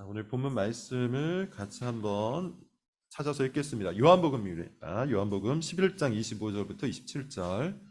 오늘 본문 말씀을 같이 한번 찾아서 읽겠습니다. 요한복음입니다. 요한복음 11장 25절부터 27절.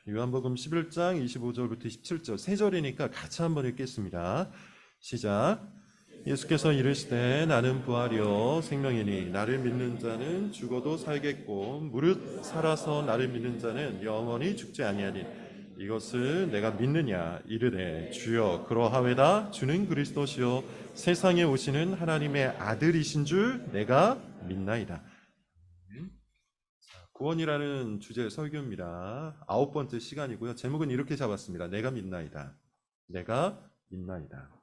요한복음 11장 25절부터 27절, 세 절이니까 같이 한번 읽겠습니다. 시작. 예수께서 이르시되 나는 부활이요 생명이니 나를 믿는 자는 죽어도 살겠고 무릇 살아서 나를 믿는 자는 영원히 죽지 아니하니 이것을 내가 믿느냐. 이르되 주여 그러하외다. 주는 그리스도시요 세상에 오시는 하나님의 아들이신 줄 내가 믿나이다. 구원이라는 주제의 설교입니다. 9번째 시간이고요. 제목은 이렇게 잡았습니다. 내가 믿나이다. 내가 믿나이다.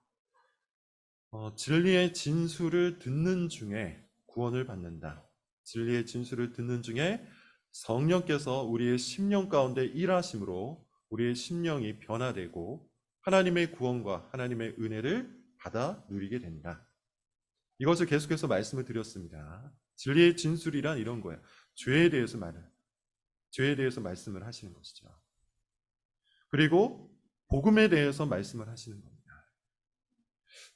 진리의 진술을 듣는 중에 구원을 받는다. 진리의 진술을 듣는 중에 성령께서 우리의 심령 가운데 일하심으로 우리의 심령이 변화되고 하나님의 구원과 하나님의 은혜를 받아 누리게 된다. 이것을 계속해서 말씀을 드렸습니다. 진리의 진술이란 이런 거예요. 죄에 대해서 말씀을 하시는 것이죠. 그리고 복음에 대해서 말씀을 하시는 겁니다.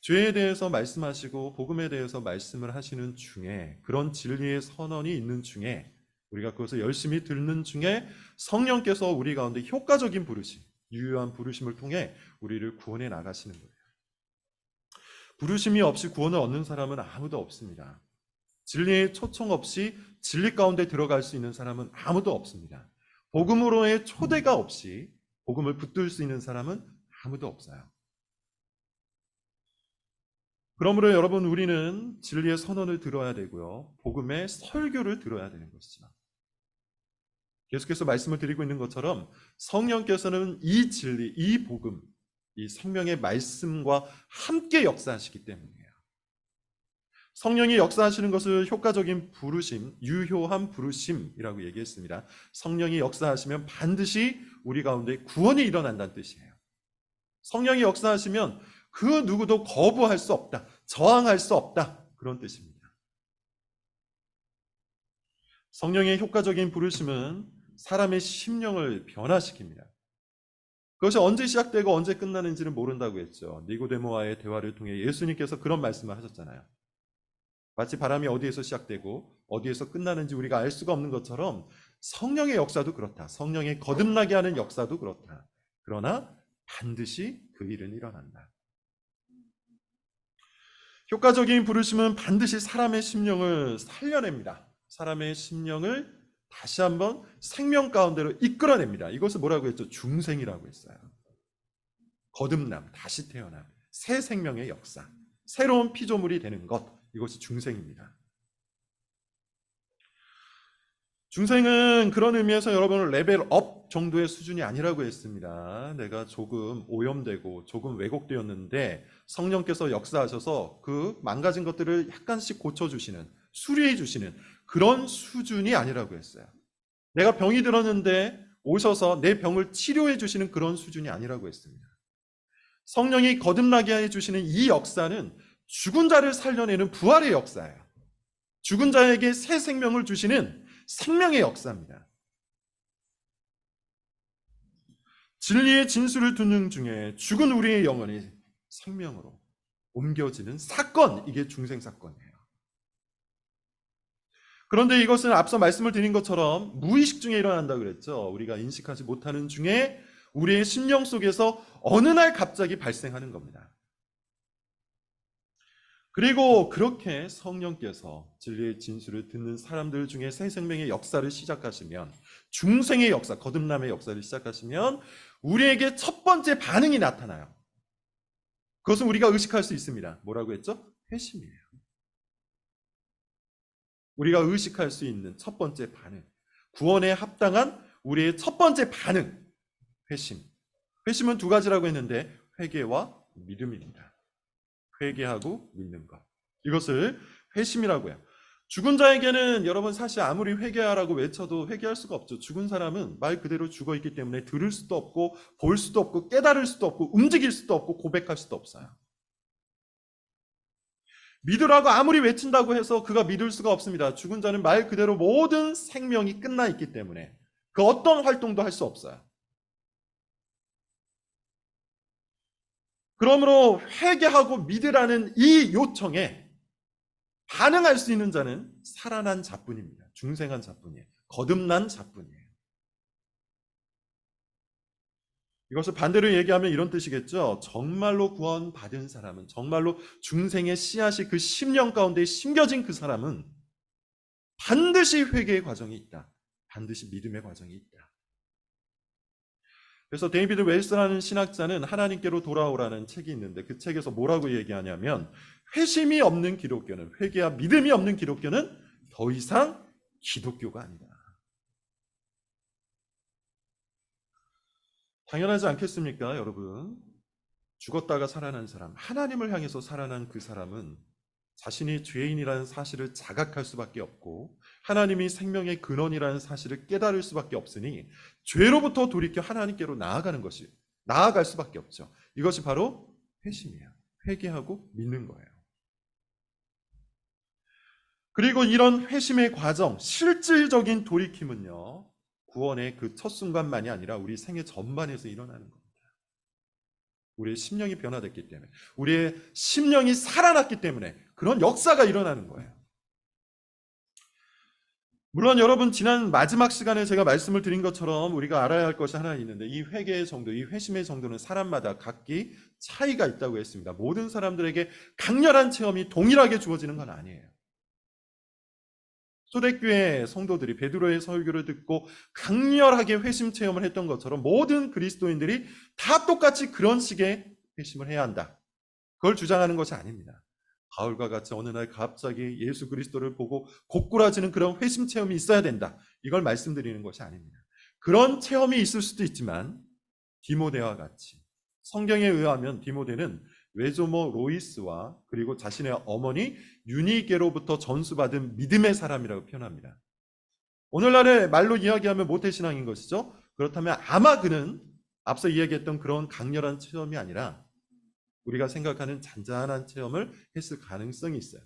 죄에 대해서 말씀하시고 복음에 대해서 말씀을 하시는 중에, 그런 진리의 선언이 있는 중에, 우리가 그것을 열심히 듣는 중에 성령께서 우리 가운데 효과적인 부르심, 유효한 부르심을 통해 우리를 구원해 나가시는 거예요. 부르심이 없이 구원을 얻는 사람은 아무도 없습니다. 진리의 초청 없이 진리 가운데 들어갈 수 있는 사람은 아무도 없습니다. 복음으로의 초대가 없이 복음을 붙들 수 있는 사람은 아무도 없어요. 그러므로 여러분, 우리는 진리의 선언을 들어야 되고요. 복음의 설교를 들어야 되는 것이죠. 계속해서 말씀을 드리고 있는 것처럼 성령께서는 이 진리, 이 복음, 이 생명의 말씀과 함께 역사하시기 때문이에요. 성령이 역사하시는 것을 효과적인 부르심, 유효한 부르심이라고 얘기했습니다. 성령이 역사하시면 반드시 우리 가운데 구원이 일어난다는 뜻이에요. 성령이 역사하시면 그 누구도 거부할 수 없다, 저항할 수 없다, 그런 뜻입니다. 성령의 효과적인 부르심은 사람의 심령을 변화시킵니다. 그것이 언제 시작되고 언제 끝나는지는 모른다고 했죠. 니고데모와의 대화를 통해 예수님께서 그런 말씀을 하셨잖아요. 마치 바람이 어디에서 시작되고 어디에서 끝나는지 우리가 알 수가 없는 것처럼 성령의 역사도 그렇다. 성령의 거듭나게 하는 역사도 그렇다. 그러나 반드시 그 일은 일어난다. 효과적인 부르심은 반드시 사람의 심령을 살려냅니다. 사람의 심령을 다시 한번 생명 가운데로 이끌어냅니다. 이것을 뭐라고 했죠? 중생이라고 했어요. 거듭남, 다시 태어남, 새 생명의 역사, 새로운 피조물이 되는 것, 이것이 중생입니다. 중생은 그런 의미에서 여러분은 레벨업 정도의 수준이 아니라고 했습니다. 내가 조금 오염되고 조금 왜곡되었는데 성령께서 역사하셔서 그 망가진 것들을 약간씩 고쳐주시는, 수리해 주시는 그런 수준이 아니라고 했어요. 내가 병이 들었는데 오셔서 내 병을 치료해 주시는 그런 수준이 아니라고 했습니다. 성령이 거듭나게 해주시는 이 역사는 죽은 자를 살려내는 부활의 역사예요. 죽은 자에게 새 생명을 주시는 생명의 역사입니다. 진리의 진술을 듣는 중에 죽은 우리의 영혼이 생명으로 옮겨지는 사건, 이게 중생 사건이에요. 그런데 이것은 앞서 말씀을 드린 것처럼 무의식 중에 일어난다고 그랬죠. 우리가 인식하지 못하는 중에 우리의 심령 속에서 어느 날 갑자기 발생하는 겁니다. 그리고 그렇게 성령께서 진리의 진술을 듣는 사람들 중에 새 생명의 역사를 시작하시면, 중생의 역사, 거듭남의 역사를 시작하시면 우리에게 첫 번째 반응이 나타나요. 그것은 우리가 의식할 수 있습니다. 뭐라고 했죠? 회심이에요. 우리가 의식할 수 있는 첫 번째 반응, 구원에 합당한 우리의 첫 번째 반응, 회심. 회심은 두 가지라고 했는데 회개와 믿음입니다. 회개하고 믿는 것, 이것을 회심이라고 해요. 죽은 자에게는 여러분 사실 아무리 회개하라고 외쳐도 회개할 수가 없죠. 죽은 사람은 말 그대로 죽어 있기 때문에 들을 수도 없고 볼 수도 없고 깨달을 수도 없고 움직일 수도 없고 고백할 수도 없어요. 믿으라고 아무리 외친다고 해서 그가 믿을 수가 없습니다. 죽은 자는 말 그대로 모든 생명이 끝나 있기 때문에 그 어떤 활동도 할 수 없어요. 그러므로 회개하고 믿으라는 이 요청에 반응할 수 있는 자는 살아난 자뿐입니다. 중생한 자뿐이에요. 거듭난 자뿐이에요. 이것을 반대로 얘기하면 이런 뜻이겠죠. 정말로 구원받은 사람은, 정말로 중생의 씨앗이 그 심령 가운데 심겨진 그 사람은 반드시 회개의 과정이 있다. 반드시 믿음의 과정이 있다. 그래서 데이비드 웰스라는 신학자는 하나님께로 돌아오라는 책이 있는데 그 책에서 뭐라고 얘기하냐면 회심이 없는 기독교는, 회개와 믿음이 없는 기독교는 더 이상 기독교가 아니다. 당연하지 않겠습니까, 여러분? 죽었다가 살아난 사람, 하나님을 향해서 살아난 그 사람은 자신이 죄인이라는 사실을 자각할 수밖에 없고 하나님이 생명의 근원이라는 사실을 깨달을 수밖에 없으니 죄로부터 돌이켜 하나님께로 나아갈 수밖에 없죠. 이것이 바로 회심이에요. 회개하고 믿는 거예요. 그리고 이런 회심의 과정, 실질적인 돌이킴은요, 구원의 그 첫 순간만이 아니라 우리 생애 전반에서 일어나는 겁니다. 우리의 심령이 변화됐기 때문에, 우리의 심령이 살아났기 때문에 그런 역사가 일어나는 거예요. 물론 여러분, 지난 마지막 시간에 제가 말씀을 드린 것처럼 우리가 알아야 할 것이 하나 있는데 이 회개의 정도, 이 회심의 정도는 사람마다 각기 차이가 있다고 했습니다. 모든 사람들에게 강렬한 체험이 동일하게 주어지는 건 아니에요. 초대교회 성도들이 베드로의 설교를 듣고 강렬하게 회심 체험을 했던 것처럼 모든 그리스도인들이 다 똑같이 그런 식의 회심을 해야 한다. 그걸 주장하는 것이 아닙니다. 바울과 같이 어느 날 갑자기 예수 그리스도를 보고 고꾸라지는 그런 회심 체험이 있어야 된다. 이걸 말씀드리는 것이 아닙니다. 그런 체험이 있을 수도 있지만 디모데와 같이 성경에 의하면 디모데는 외조모 로이스와 그리고 자신의 어머니 유니게로부터 전수받은 믿음의 사람이라고 표현합니다. 오늘날의 말로 이야기하면 모태신앙인 것이죠. 그렇다면 아마 그는 앞서 이야기했던 그런 강렬한 체험이 아니라 우리가 생각하는 잔잔한 체험을 했을 가능성이 있어요.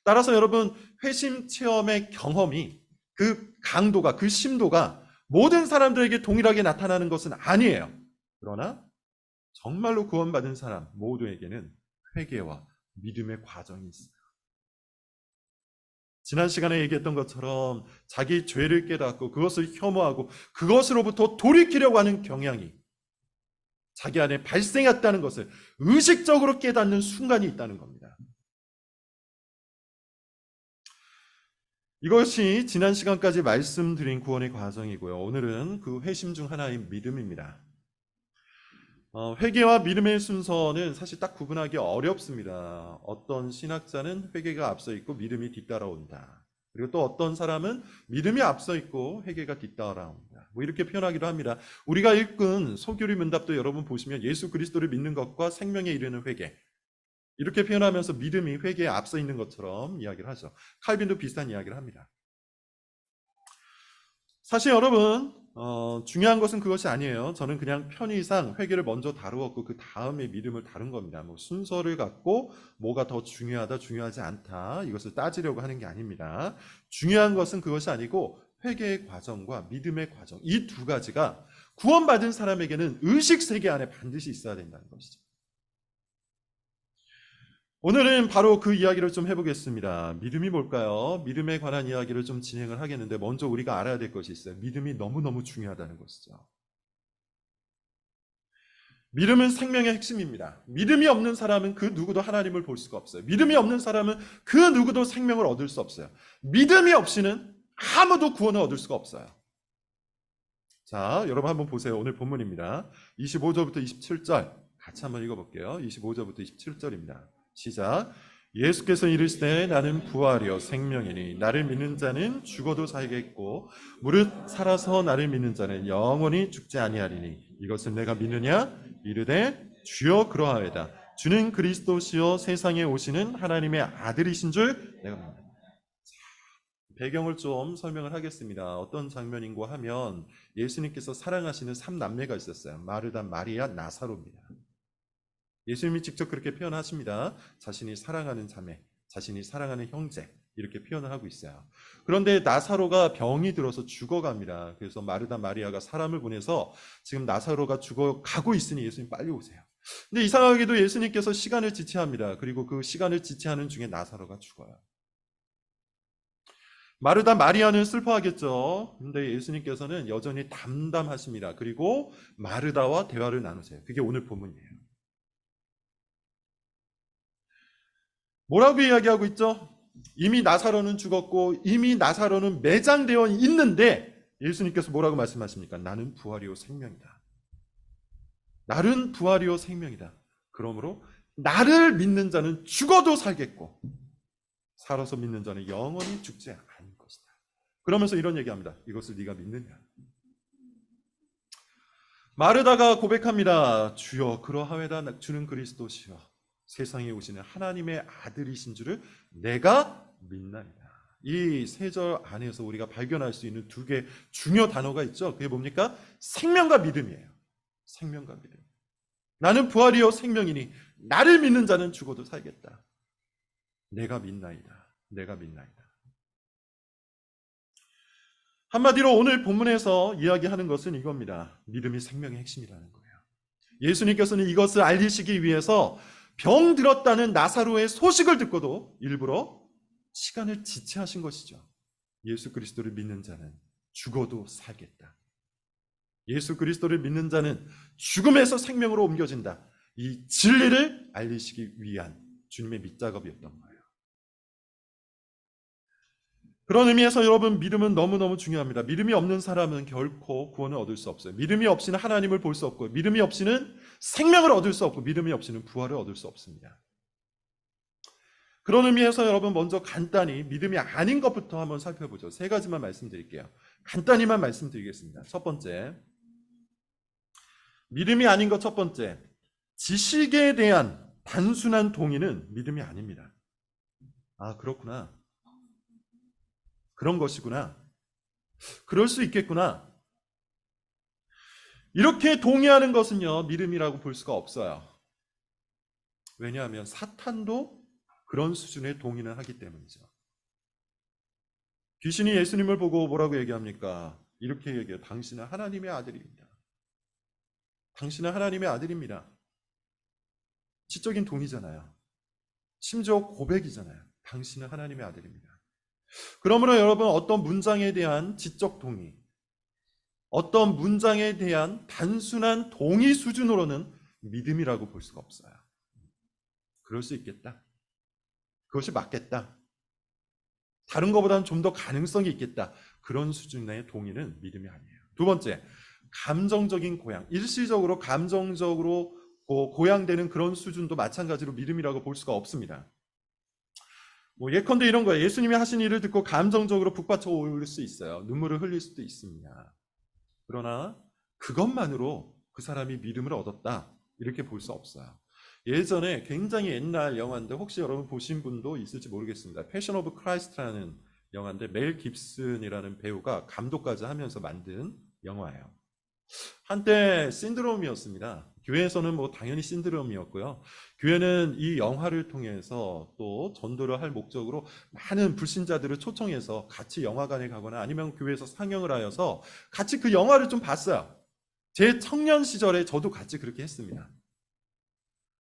따라서 여러분, 회심 체험의 경험이 그 강도가, 그 심도가 모든 사람들에게 동일하게 나타나는 것은 아니에요. 그러나 정말로 구원받은 사람 모두에게는 회개와 믿음의 과정이 있어요. 지난 시간에 얘기했던 것처럼 자기 죄를 깨닫고 그것을 혐오하고 그것으로부터 돌이키려고 하는 경향이 자기 안에 발생했다는 것을 의식적으로 깨닫는 순간이 있다는 겁니다. 이것이 지난 시간까지 말씀드린 구원의 과정이고요. 오늘은 그 회심 중 하나인 믿음입니다. 회개와 믿음의 순서는 사실 딱 구분하기 어렵습니다. 어떤 신학자는 회개가 앞서 있고 믿음이 뒤따라온다. 그리고 또 어떤 사람은 믿음이 앞서 있고 회개가 뒤따라온다. 뭐 이렇게 표현하기도 합니다. 우리가 읽은 소교리 문답도 여러분 보시면 예수 그리스도를 믿는 것과 생명에 이르는 회개, 이렇게 표현하면서 믿음이 회개에 앞서 있는 것처럼 이야기를 하죠. 칼빈도 비슷한 이야기를 합니다. 사실 여러분, 중요한 것은 그것이 아니에요. 저는 그냥 편의상 회개를 먼저 다루었고 그 다음에 믿음을 다룬 겁니다. 뭐 순서를 갖고 뭐가 더 중요하다, 중요하지 않다, 이것을 따지려고 하는 게 아닙니다. 중요한 것은 그것이 아니고 회개의 과정과 믿음의 과정, 이 두 가지가 구원받은 사람에게는 의식 세계 안에 반드시 있어야 된다는 것이죠. 오늘은 바로 그 이야기를 좀 해보겠습니다. 믿음이 뭘까요? 믿음에 관한 이야기를 좀 진행을 하겠는데 먼저 우리가 알아야 될 것이 있어요. 믿음이 너무너무 중요하다는 것이죠. 믿음은 생명의 핵심입니다. 믿음이 없는 사람은 그 누구도 하나님을 볼 수가 없어요. 믿음이 없는 사람은 그 누구도 생명을 얻을 수 없어요. 믿음이 없이는 아무도 구원을 얻을 수가 없어요. 자, 여러분 한번 보세요. 오늘 본문입니다. 25절부터 27절 같이 한번 읽어볼게요. 25절부터 27절입니다. 시작. 예수께서 이르시되 나는 부활이요 생명이니 나를 믿는 자는 죽어도 살겠고 무릇 살아서 나를 믿는 자는 영원히 죽지 아니하리니 이것을 내가 믿느냐? 이르되 주여 그러하외다. 주는 그리스도시요 세상에 오시는 하나님의 아들이신 줄 내가 믿는다. 배경을 좀 설명을 하겠습니다. 어떤 장면인고 하면 예수님께서 사랑하시는 3남매가 있었어요. 마르다, 마리아, 나사로입니다. 예수님이 직접 그렇게 표현하십니다. 자신이 사랑하는 자매, 자신이 사랑하는 형제, 이렇게 표현을 하고 있어요. 그런데 나사로가 병이 들어서 죽어갑니다. 그래서 마르다, 마리아가 사람을 보내서 지금 나사로가 죽어가고 있으니 예수님 빨리 오세요. 근데 이상하게도 예수님께서 시간을 지체합니다. 그리고 그 시간을 지체하는 중에 나사로가 죽어요. 마르다, 마리아는 슬퍼하겠죠. 근데 예수님께서는 여전히 담담하십니다. 그리고 마르다와 대화를 나누세요. 그게 오늘 본문이에요. 뭐라고 이야기하고 있죠? 이미 나사로는 죽었고 이미 나사로는 매장되어 있는데 예수님께서 뭐라고 말씀하십니까? 나는 부활이요 생명이다. 나는 부활이요 생명이다. 그러므로 나를 믿는 자는 죽어도 살겠고 살아서 믿는 자는 영원히 죽지 않을 것이다. 그러면서 이런 얘기합니다. 이것을 네가 믿느냐? 마르다가 고백합니다. 주여 그러하외다. 주는 그리스도시여 세상에 오시는 하나님의 아들이신 줄을 내가 믿나이다. 이 세 절 안에서 우리가 발견할 수 있는 두 개 중요 단어가 있죠. 그게 뭡니까? 생명과 믿음이에요. 생명과 믿음. 나는 부활이요 생명이니 나를 믿는 자는 죽어도 살겠다. 내가 믿나이다. 내가 믿나이다. 한마디로 오늘 본문에서 이야기하는 것은 이겁니다. 믿음이 생명의 핵심이라는 거예요. 예수님께서는 이것을 알리시기 위해서 병들었다는 나사로의 소식을 듣고도 일부러 시간을 지체하신 것이죠. 예수 그리스도를 믿는 자는 죽어도 살겠다. 예수 그리스도를 믿는 자는 죽음에서 생명으로 옮겨진다. 이 진리를 알리시기 위한 주님의 밑작업이었던 거예요. 그런 의미에서 여러분 믿음은 너무너무 중요합니다. 믿음이 없는 사람은 결코 구원을 얻을 수 없어요. 믿음이 없이는 하나님을 볼 수 없고 믿음이 없이는 생명을 얻을 수 없고 믿음이 없이는 부활을 얻을 수 없습니다. 그런 의미에서 여러분 먼저 간단히 믿음이 아닌 것부터 한번 살펴보죠. 세 가지만 말씀드릴게요. 간단히만 말씀드리겠습니다. 첫 번째, 믿음이 아닌 것 첫 번째, 지식에 대한 단순한 동의는 믿음이 아닙니다. 아, 그렇구나. 그런 것이구나. 그럴 수 있겠구나. 이렇게 동의하는 것은요, 믿음이라고 볼 수가 없어요. 왜냐하면 사탄도 그런 수준의 동의는 하기 때문이죠. 귀신이 예수님을 보고 뭐라고 얘기합니까? 이렇게 얘기해요. 당신은 하나님의 아들입니다. 당신은 하나님의 아들입니다. 지적인 동의잖아요. 심지어 고백이잖아요. 당신은 하나님의 아들입니다. 그러므로 여러분 어떤 문장에 대한 지적 동의, 어떤 문장에 대한 단순한 동의 수준으로는 믿음이라고 볼 수가 없어요. 그럴 수 있겠다. 그것이 맞겠다. 다른 것보다는 좀 더 가능성이 있겠다. 그런 수준의 동의는 믿음이 아니에요. 두 번째, 감정적인 고양. 일시적으로 감정적으로 고양되는 그런 수준도 마찬가지로 믿음이라고 볼 수가 없습니다. 예컨대 이런 거예요. 예수님이 하신 일을 듣고 감정적으로 북받쳐 오를 수 있어요. 눈물을 흘릴 수도 있습니다. 그러나 그것만으로 그 사람이 믿음을 얻었다. 이렇게 볼 수 없어요. 예전에 굉장히 옛날 영화인데 혹시 여러분 보신 분도 있을지 모르겠습니다. 패션 오브 크라이스트라는 영화인데 멜 깁슨이라는 배우가 감독까지 하면서 만든 영화예요. 한때 신드롬이었습니다. 교회에서는 당연히 신드롬이었고요. 교회는 이 영화를 통해서 또 전도를 할 목적으로 많은 불신자들을 초청해서 같이 영화관에 가거나 아니면 교회에서 상영을 하여서 같이 그 영화를 좀 봤어요. 제 청년 시절에 저도 같이 그렇게 했습니다.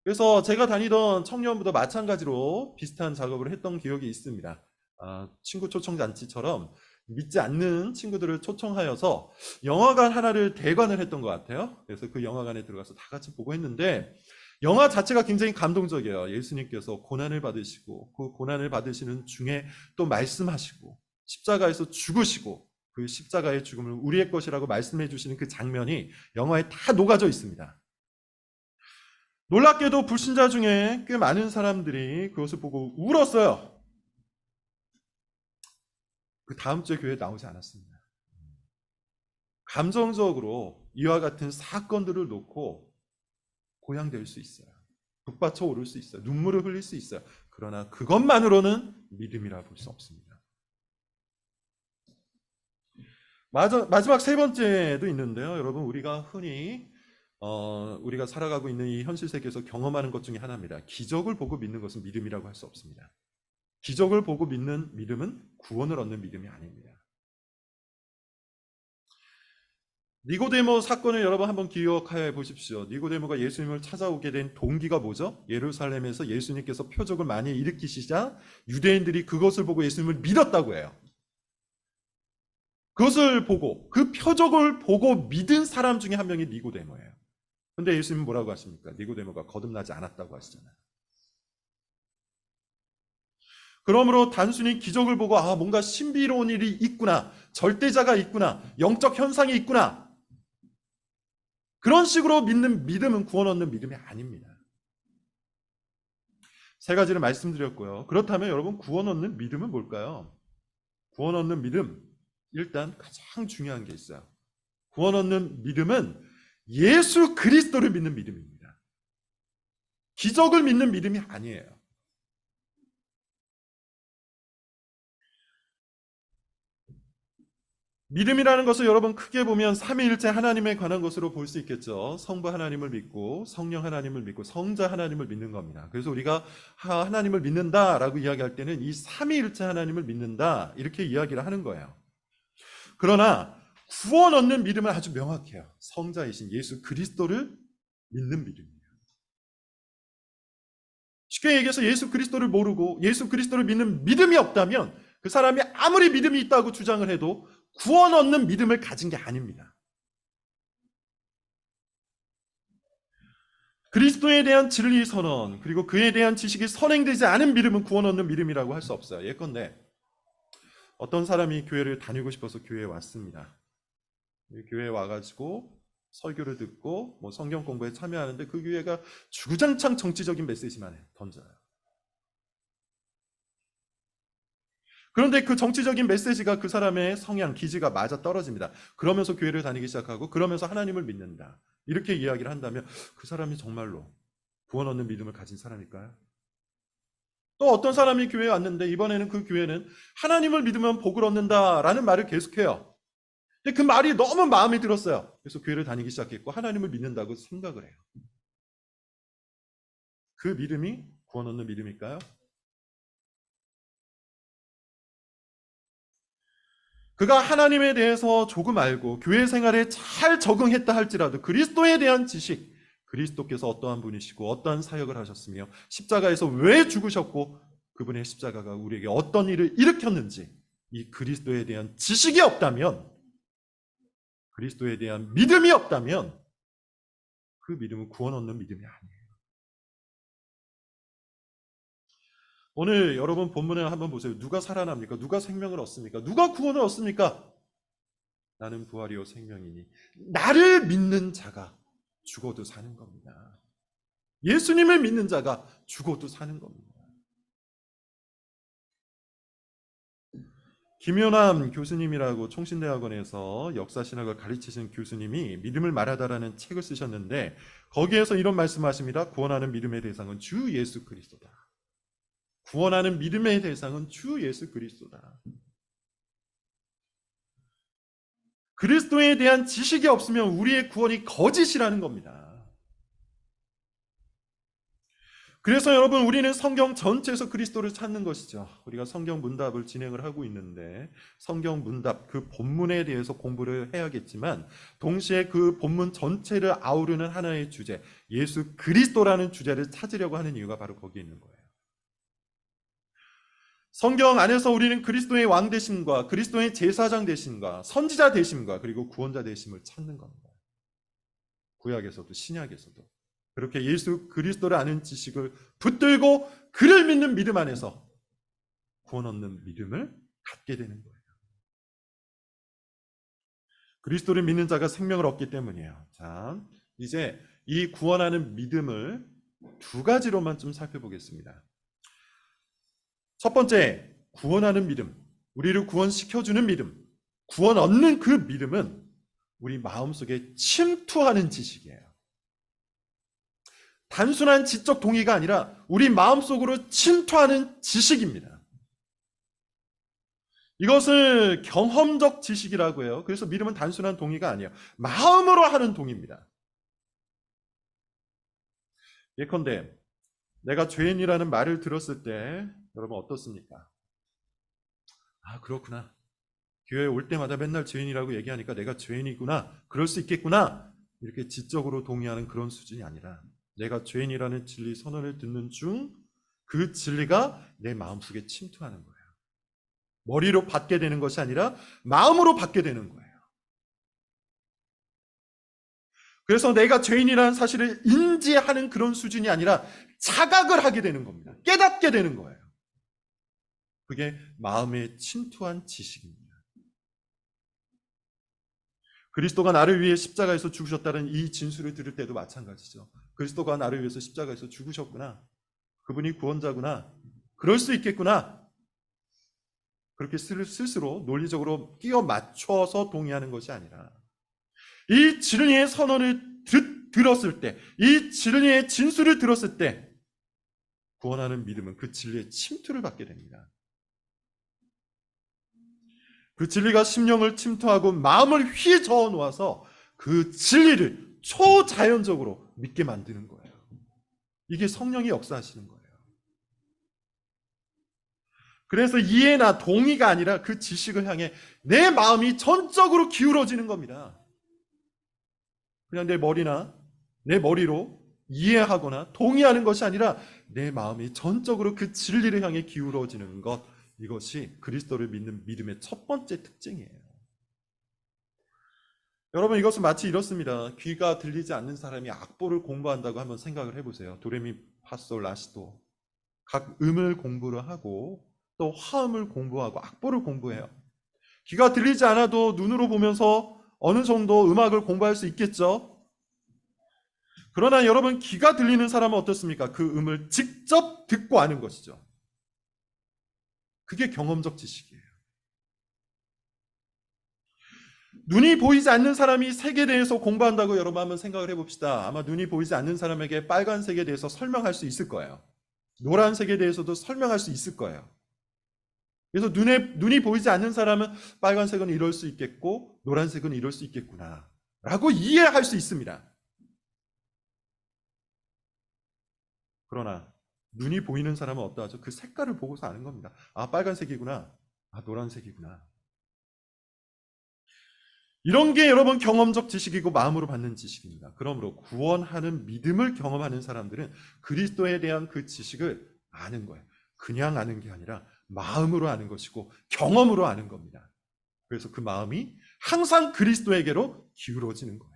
그래서 제가 다니던 청년부도 마찬가지로 비슷한 작업을 했던 기억이 있습니다. 친구 초청 잔치처럼 믿지 않는 친구들을 초청하여서 영화관 하나를 대관을 했던 것 같아요. 그래서 그 영화관에 들어가서 다 같이 보고 했는데 영화 자체가 굉장히 감동적이에요. 예수님께서 고난을 받으시고 그 고난을 받으시는 중에 또 말씀하시고 십자가에서 죽으시고 그 십자가의 죽음을 우리의 것이라고 말씀해 주시는 그 장면이 영화에 다 녹아져 있습니다. 놀랍게도 불신자 중에 꽤 많은 사람들이 그것을 보고 울었어요. 그 다음 주에 교회에 나오지 않았습니다. 감정적으로 이와 같은 사건들을 놓고 고양될 수 있어요. 북받쳐 오를 수 있어요. 눈물을 흘릴 수 있어요. 그러나 그것만으로는 믿음이라 볼 수 없습니다. 마지막 세 번째도 있는데요. 여러분, 우리가 흔히 우리가 살아가고 있는 이 현실 세계에서 경험하는 것 중에 하나입니다. 기적을 보고 믿는 것은 믿음이라고 할 수 없습니다. 기적을 보고 믿는 믿음은 구원을 얻는 믿음이 아닙니다. 니고데모 사건을 여러분 한번 기억해 보십시오. 니고데모가 예수님을 찾아오게 된 동기가 뭐죠? 예루살렘에서 예수님께서 표적을 많이 일으키시자 유대인들이 그것을 보고 예수님을 믿었다고 해요. 그것을 보고, 그 표적을 보고 믿은 사람 중에 한 명이 니고데모예요. 근데 예수님은 뭐라고 하십니까? 니고데모가 거듭나지 않았다고 하시잖아요. 그러므로 단순히 기적을 보고 뭔가 신비로운 일이 있구나, 절대자가 있구나, 영적 현상이 있구나, 그런 식으로 믿는 믿음은 구원 얻는 믿음이 아닙니다. 세 가지를 말씀드렸고요. 그렇다면 여러분, 구원 얻는 믿음은 뭘까요? 구원 얻는 믿음, 일단 가장 중요한 게 있어요. 구원 얻는 믿음은 예수 그리스도를 믿는 믿음입니다. 기적을 믿는 믿음이 아니에요. 믿음이라는 것을 여러분 크게 보면 삼위일체 하나님에 관한 것으로 볼 수 있겠죠. 성부 하나님을 믿고 성령 하나님을 믿고 성자 하나님을 믿는 겁니다. 그래서 우리가 하나님을 믿는다라고 이야기할 때는 이 삼위일체 하나님을 믿는다 이렇게 이야기를 하는 거예요. 그러나 구원 얻는 믿음은 아주 명확해요. 성자이신 예수 그리스도를 믿는 믿음이에요. 쉽게 얘기해서 예수 그리스도를 모르고 예수 그리스도를 믿는 믿음이 없다면 그 사람이 아무리 믿음이 있다고 주장을 해도 구원 얻는 믿음을 가진 게 아닙니다. 그리스도에 대한 진리 선언 그리고 그에 대한 지식이 선행되지 않은 믿음은 구원 얻는 믿음이라고 할 수 없어요. 예컨대 어떤 사람이 교회를 다니고 싶어서 교회에 왔습니다. 교회에 와가지고 설교를 듣고 성경 공부에 참여하는데 그 교회가 주구장창 정치적인 메시지만 던져요. 그런데 그 정치적인 메시지가 그 사람의 성향, 기질과 맞아 떨어집니다. 그러면서 교회를 다니기 시작하고 그러면서 하나님을 믿는다. 이렇게 이야기를 한다면 그 사람이 정말로 구원 얻는 믿음을 가진 사람일까요? 또 어떤 사람이 교회에 왔는데 이번에는 그 교회는 하나님을 믿으면 복을 얻는다라는 말을 계속해요. 근데 그 말이 너무 마음에 들었어요. 그래서 교회를 다니기 시작했고 하나님을 믿는다고 생각을 해요. 그 믿음이 구원 얻는 믿음일까요? 그가 하나님에 대해서 조금 알고 교회 생활에 잘 적응했다 할지라도 그리스도에 대한 지식, 그리스도께서 어떠한 분이시고 어떠한 사역을 하셨으며 십자가에서 왜 죽으셨고 그분의 십자가가 우리에게 어떤 일을 일으켰는지 이 그리스도에 대한 지식이 없다면, 그리스도에 대한 믿음이 없다면 그 믿음은 구원 얻는 믿음이 아니에요. 오늘 여러분 본문을 한번 보세요. 누가 살아납니까? 누가 생명을 얻습니까? 누가 구원을 얻습니까? 나는 부활이요 생명이니 나를 믿는 자가 죽어도 사는 겁니다. 예수님을 믿는 자가 죽어도 사는 겁니다. 김효남 교수님이라고 총신대학원에서 역사신학을 가르치신 교수님이 믿음을 말하다라는 책을 쓰셨는데 거기에서 이런 말씀하십니다. 구원하는 믿음의 대상은 주 예수 그리스도다. 구원하는 믿음의 대상은 주 예수 그리스도다. 그리스도에 대한 지식이 없으면 우리의 구원이 거짓이라는 겁니다. 그래서 여러분 우리는 성경 전체에서 그리스도를 찾는 것이죠. 우리가 성경 문답을 진행을 하고 있는데 성경 문답 그 본문에 대해서 공부를 해야겠지만 동시에 그 본문 전체를 아우르는 하나의 주제 예수 그리스도라는 주제를 찾으려고 하는 이유가 바로 거기에 있는 거예요. 성경 안에서 우리는 그리스도의 왕 되심과 그리스도의 제사장 되심과 선지자 되심과 그리고 구원자 되심을 찾는 겁니다. 구약에서도 신약에서도 그렇게 예수 그리스도를 아는 지식을 붙들고 그를 믿는 믿음 안에서 구원 얻는 믿음을 갖게 되는 거예요. 그리스도를 믿는 자가 생명을 얻기 때문이에요. 자, 이제 이 구원하는 믿음을 두 가지로만 좀 살펴보겠습니다. 첫 번째, 구원하는 믿음, 우리를 구원시켜주는 믿음, 구원 얻는 그 믿음은 우리 마음속에 침투하는 지식이에요. 단순한 지적 동의가 아니라 우리 마음속으로 침투하는 지식입니다. 이것을 경험적 지식이라고 해요. 그래서 믿음은 단순한 동의가 아니에요. 마음으로 하는 동의입니다. 예컨대 내가 죄인이라는 말을 들었을 때 여러분 어떻습니까? 아, 그렇구나. 교회에 올 때마다 맨날 죄인이라고 얘기하니까 내가 죄인이구나. 그럴 수 있겠구나. 이렇게 지적으로 동의하는 그런 수준이 아니라 내가 죄인이라는 진리 선언을 듣는 중 그 진리가 내 마음속에 침투하는 거예요. 머리로 받게 되는 것이 아니라 마음으로 받게 되는 거예요. 그래서 내가 죄인이라는 사실을 인지하는 그런 수준이 아니라 자각을 하게 되는 겁니다. 깨닫게 되는 거예요. 그게 마음에 침투한 지식입니다. 그리스도가 나를 위해 십자가에서 죽으셨다는 이 진술을 들을 때도 마찬가지죠. 그리스도가 나를 위해서 십자가에서 죽으셨구나. 그분이 구원자구나. 그럴 수 있겠구나. 그렇게 스스로 논리적으로 끼워 맞춰서 동의하는 것이 아니라 이 진리의 선언을 들었을 때, 이 진리의 진술을 들었을 때 구원하는 믿음은 그 진리의 침투를 받게 됩니다. 그 진리가 심령을 침투하고 마음을 휘저어 놓아서 그 진리를 초자연적으로 믿게 만드는 거예요. 이게 성령이 역사하시는 거예요. 그래서 이해나 동의가 아니라 그 지식을 향해 내 마음이 전적으로 기울어지는 겁니다. 그냥 내 머리로 이해하거나 동의하는 것이 아니라 내 마음이 전적으로 그 진리를 향해 기울어지는 것, 이것이 그리스도를 믿는 믿음의 첫 번째 특징이에요. 여러분, 이것은 마치 이렇습니다. 귀가 들리지 않는 사람이 악보를 공부한다고 한번 생각을 해보세요. 도레미 파솔 라시도 각 음을 공부를 하고 또 화음을 공부하고 악보를 공부해요. 귀가 들리지 않아도 눈으로 보면서 어느 정도 음악을 공부할 수 있겠죠. 그러나 여러분, 귀가 들리는 사람은 어떻습니까? 그 음을 직접 듣고 아는 것이죠. 그게 경험적 지식이에요. 눈이 보이지 않는 사람이 색에 대해서 공부한다고 여러분 한번 생각을 해봅시다. 아마 눈이 보이지 않는 사람에게 빨간색에 대해서 설명할 수 있을 거예요. 노란색에 대해서도 설명할 수 있을 거예요. 그래서 눈이 보이지 않는 사람은 빨간색은 이럴 수 있겠고 노란색은 이럴 수 있겠구나 라고 이해할 수 있습니다. 그러나 눈이 보이는 사람은 어떠하죠? 그 색깔을 보고서 아는 겁니다. 아, 빨간색이구나. 아, 노란색이구나. 이런 게 여러분 경험적 지식이고 마음으로 받는 지식입니다. 그러므로 구원하는 믿음을 경험하는 사람들은 그리스도에 대한 그 지식을 아는 거예요. 그냥 아는 게 아니라 마음으로 아는 것이고 경험으로 아는 겁니다. 그래서 그 마음이 항상 그리스도에게로 기울어지는 거예요.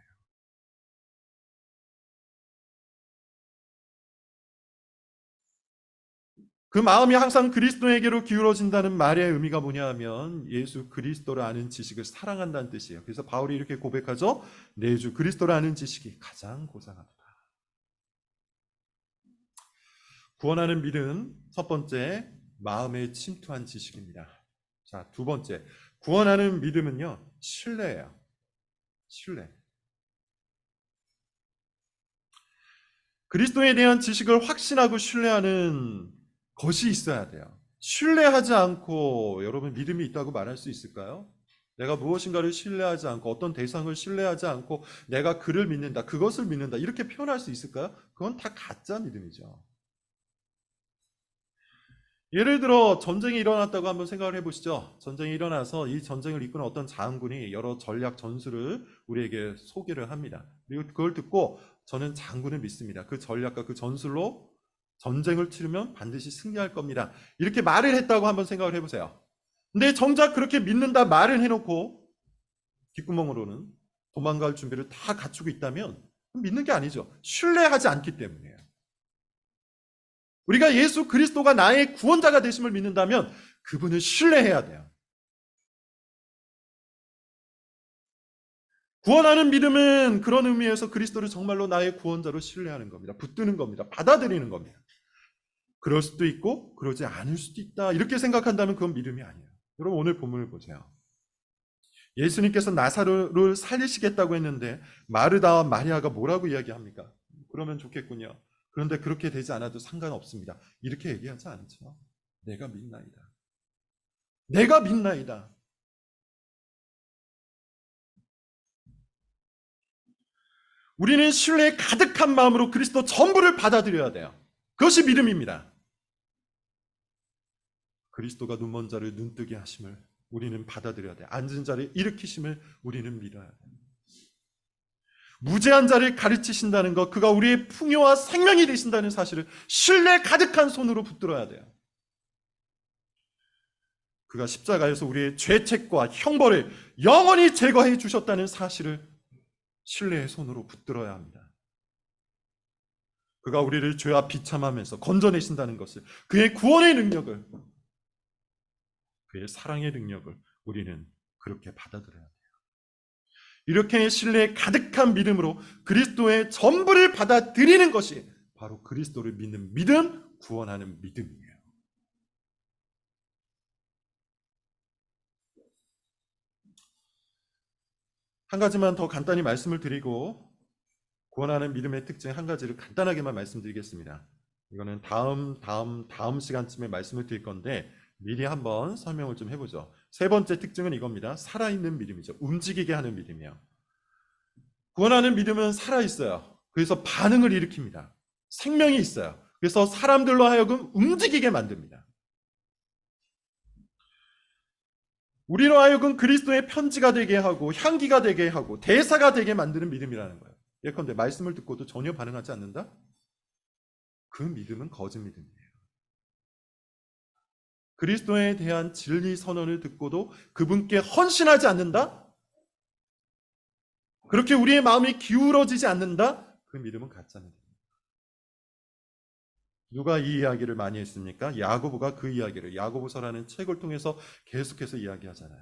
그 마음이 항상 그리스도에게로 기울어진다는 말의 의미가 뭐냐 하면 예수 그리스도를 아는 지식을 사랑한다는 뜻이에요. 그래서 바울이 이렇게 고백하죠. 내 주 그리스도를 아는 지식이 가장 고상하다. 구원하는 믿음, 첫 번째, 마음에 침투한 지식입니다. 자, 두 번째, 구원하는 믿음은요, 신뢰예요. 신뢰. 그리스도에 대한 지식을 확신하고 신뢰하는 것이 있어야 돼요. 신뢰하지 않고 여러분 믿음이 있다고 말할 수 있을까요? 내가 무엇인가를 신뢰하지 않고 어떤 대상을 신뢰하지 않고 내가 그를 믿는다, 그것을 믿는다 이렇게 표현할 수 있을까요? 그건 다 가짜 믿음이죠. 예를 들어 전쟁이 일어났다고 한번 생각을 해보시죠. 전쟁이 일어나서 이 전쟁을 이끄는 어떤 장군이 여러 전략 전술을 우리에게 소개를 합니다. 그리고 그걸 듣고 저는 장군을 믿습니다. 그 전략과 그 전술로 전쟁을 치르면 반드시 승리할 겁니다. 이렇게 말을 했다고 한번 생각을 해보세요. 근데 정작 그렇게 믿는다 말을 해놓고 뒷구멍으로는 도망갈 준비를 다 갖추고 있다면 믿는 게 아니죠. 신뢰하지 않기 때문이에요. 우리가 예수 그리스도가 나의 구원자가 되심을 믿는다면 그분을 신뢰해야 돼요. 구원하는 믿음은 그런 의미에서 그리스도를 정말로 나의 구원자로 신뢰하는 겁니다. 붙드는 겁니다. 받아들이는 겁니다. 그럴 수도 있고 그러지 않을 수도 있다. 이렇게 생각한다면 그건 믿음이 아니에요. 여러분 오늘 본문을 보세요. 예수님께서 나사로를 살리시겠다고 했는데 마르다와 마리아가 뭐라고 이야기합니까? 그러면 좋겠군요. 그런데 그렇게 되지 않아도 상관없습니다. 이렇게 얘기하지 않죠. 내가 믿나이다. 내가 믿나이다. 우리는 신뢰에 가득한 마음으로 그리스도 전부를 받아들여야 돼요. 그것이 믿음입니다. 그리스도가 눈먼 자를 눈뜨게 하심을 우리는 받아들여야 돼요. 앉은 자를 일으키심을 우리는 믿어야 돼요. 무죄한 자를 가르치신다는 것, 그가 우리의 풍요와 생명이 되신다는 사실을 신뢰 가득한 손으로 붙들어야 돼요. 그가 십자가에서 우리의 죄책과 형벌을 영원히 제거해 주셨다는 사실을 신뢰의 손으로 붙들어야 합니다. 그가 우리를 죄와 비참하면서 건져내신다는 것을, 그의 구원의 능력을, 그의 사랑의 능력을 우리는 그렇게 받아들여야 돼요. 이렇게 신뢰에 가득한 믿음으로 그리스도의 전부를 받아들이는 것이 바로 그리스도를 믿는 믿음, 구원하는 믿음이에요. 한 가지만 더 간단히 말씀을 드리고 구원하는 믿음의 특징 한 가지를 간단하게만 말씀드리겠습니다. 이거는 다음 시간쯤에 말씀을 드릴 건데 미리 한번 설명을 좀 해보죠. 세 번째 특징은 이겁니다. 살아있는 믿음이죠. 움직이게 하는 믿음이에요. 구원하는 믿음은 살아있어요. 그래서 반응을 일으킵니다. 생명이 있어요. 그래서 사람들로 하여금 움직이게 만듭니다. 우리로 하여금 그리스도의 편지가 되게 하고 향기가 되게 하고 대사가 되게 만드는 믿음이라는 거예요. 예컨대 말씀을 듣고도 전혀 반응하지 않는다? 그 믿음은 거짓 믿음이에요. 그리스도에 대한 진리 선언을 듣고도 그분께 헌신하지 않는다? 그렇게 우리의 마음이 기울어지지 않는다? 그 믿음은 가짜 믿음입니다. 누가 이 이야기를 많이 했습니까? 야고보가 그 이야기를 야고보서라는 책을 통해서 계속해서 이야기하잖아요.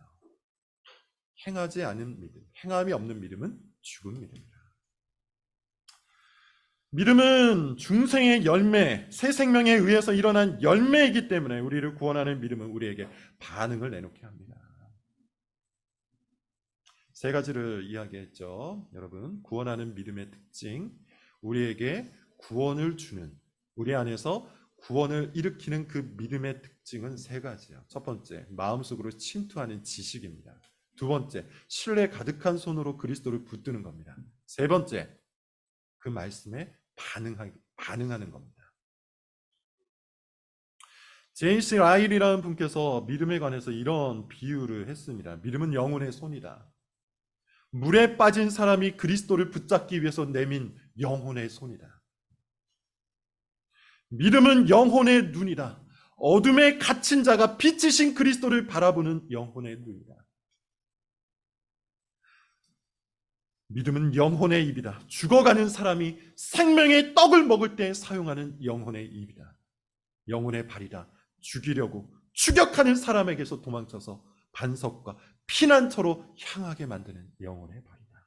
행하지 않은 믿음, 행함이 없는 믿음은 죽은 믿음이다. 믿음은 중생의 열매, 새 생명에 의해서 일어난 열매이기 때문에 우리를 구원하는 믿음은 우리에게 반응을 내놓게 합니다. 세 가지를 이야기했죠. 여러분, 구원하는 믿음의 특징, 우리에게 구원을 주는, 우리 안에서 구원을 일으키는 그 믿음의 특징은 세 가지예요. 첫 번째, 마음속으로 침투하는 지식입니다. 두 번째, 신뢰 가득한 손으로 그리스도를 붙드는 겁니다. 세 번째, 그 말씀에 반응하는 겁니다. 제임스 라일이라는 분께서 믿음에 관해서 이런 비유를 했습니다. 믿음은 영혼의 손이다. 물에 빠진 사람이 그리스도를 붙잡기 위해서 내민 영혼의 손이다. 믿음은 영혼의 눈이다. 어둠에 갇힌 자가 빛이신 그리스도를 바라보는 영혼의 눈이다. 믿음은 영혼의 입이다. 죽어가는 사람이 생명의 떡을 먹을 때 사용하는 영혼의 입이다. 영혼의 발이다. 죽이려고 추격하는 사람에게서 도망쳐서 반석과 피난처로 향하게 만드는 영혼의 발이다.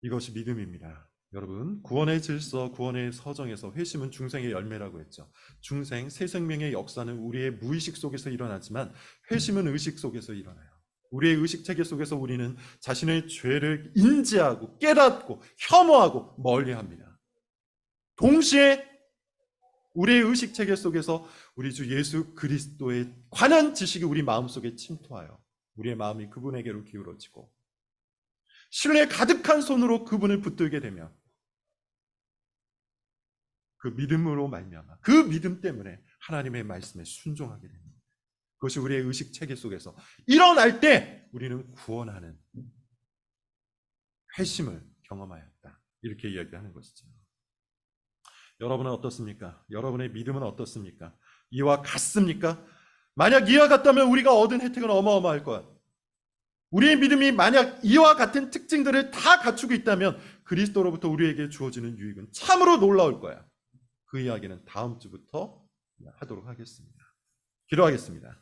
이것이 믿음입니다. 여러분, 구원의 질서, 구원의 서정에서 회심은 중생의 열매라고 했죠. 중생, 새 생명의 역사는 우리의 무의식 속에서 일어나지만 회심은 의식 속에서 일어나요. 우리의 의식체계 속에서 우리는 자신의 죄를 인지하고 깨닫고 혐오하고 멀리합니다. 동시에 우리의 의식체계 속에서 우리 주 예수 그리스도에 관한 지식이 우리 마음속에 침투하여 우리의 마음이 그분에게로 기울어지고 신뢰 가득한 손으로 그분을 붙들게 되며 그 믿음으로 말미암아 그 믿음 때문에 하나님의 말씀에 순종하게 됩니다. 그것이 우리의 의식체계 속에서 일어날 때 우리는 구원하는 회심을 경험하였다. 이렇게 이야기하는 것이죠. 여러분은 어떻습니까? 여러분의 믿음은 어떻습니까? 이와 같습니까? 만약 이와 같다면 우리가 얻은 혜택은 어마어마할 것. 우리의 믿음이 만약 이와 같은 특징들을 다 갖추고 있다면 그리스도로부터 우리에게 주어지는 유익은 참으로 놀라울 거야. 그 이야기는 다음 주부터 하도록 하겠습니다. 기도하겠습니다.